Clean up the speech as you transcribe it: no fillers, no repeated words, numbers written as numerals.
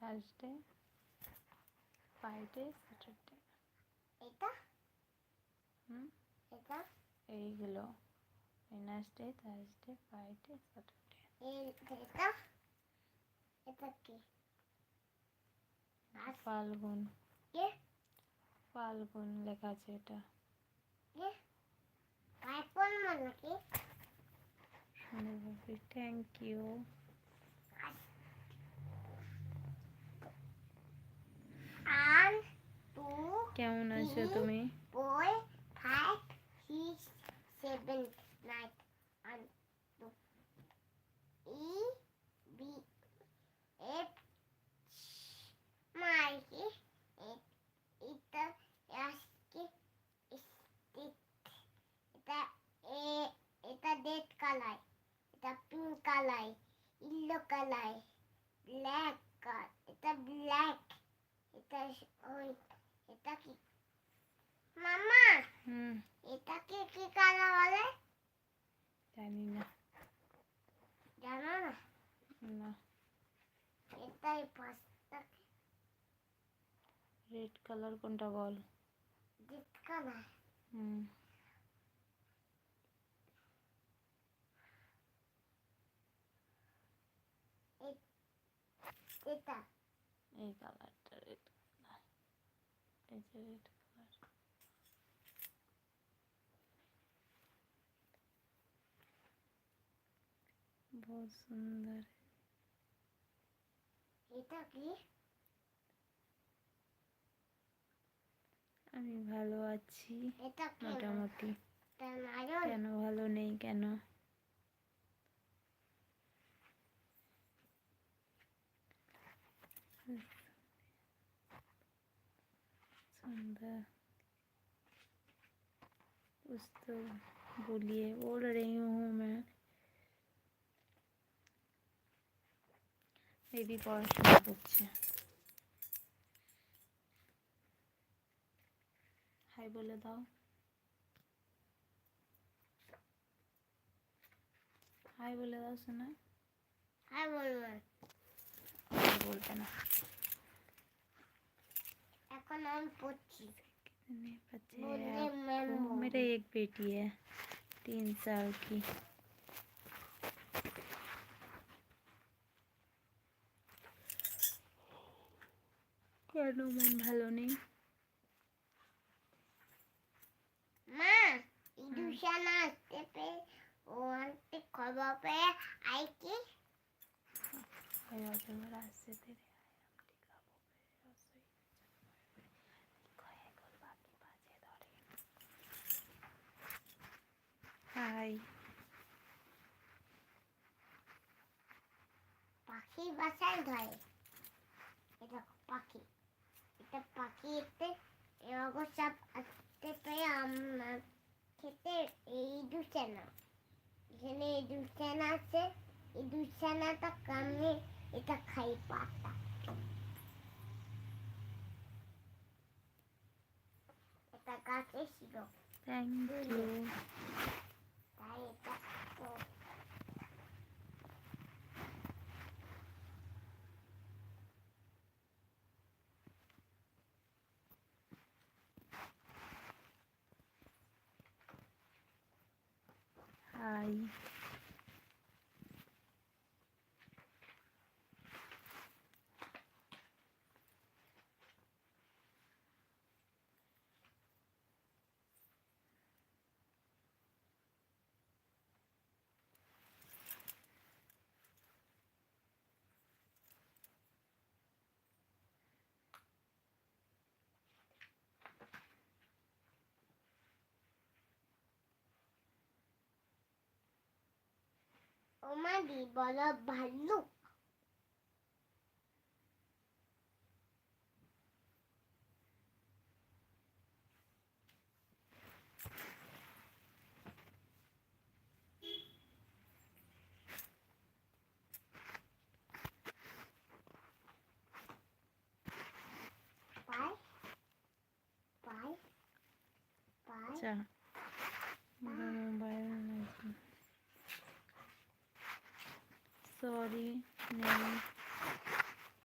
Thursday, Friday, Saturday. এটা হুম, এটা এইগুলো ওয়েডনেসডে, থার্সডে, ফ্রাইডে, স্যাটারডে। এটা এটা কি ফাল্গুন, কে ফাল্গুন লেখা আছে এটা। কে পাইপল মানে কি সুন্দর ভাবে থ্যাংক ইউ। আর টু কেমন আছো তুমি? 4 5 6 7 9 1 2 E B F মাইকি এটা আজকে এটা এটা রেড কালার, এটা pink colour, yellow colour, black colour, এটা ব্ল্যাক, এটা ওই এটা কি মামা এটাকে কি কালার বলে জানি না। জানো না? না। এটাই পাঁচটা রেড কালার কোনটা বল? রেড কালার এটা এই কালারটা রেড কালার, এই যে রেড কালার। बहुत সুন্দর। এটা কি আমি ভালো আছি এটা কি মোটামুটি। নারকেল কেন ভালো নেই কেন? सुंदर कुछ तो बोलिए, बोल रही हूँ मैं। बेबी পড়াশোনা করছে। হাই বলে দাও, হাই বলে দাও শোনা। হাই বলবো বলতে না। এখন আমি পড়ছি। कितने बच्चे बोले हैं मैम आपको? बोली। मेरे एक बेटी है 3 साल की। কেন মন ভালো নেই? মা ইদুশান আসতে পে ও আনতে খবর পেয়ে আই কি আসছে তেরে হাই। পাখি বাসায় ধরে এটা পাখি, এটা পাখি এতে এরকম সব আসতে পেয়ে আমার খেতে এই দুশানা এখানে এই দুশানা আছে, এই দুশানাটা কামড়ে এটা খাই পাতা, এটা গাছে ছিল থ্যাংক ইউ। তাই এটা তো হাই। ওমাদি বলো ভাল্লুক পাই পাই পাই আচ্ছা মোবাইল সরি नहीं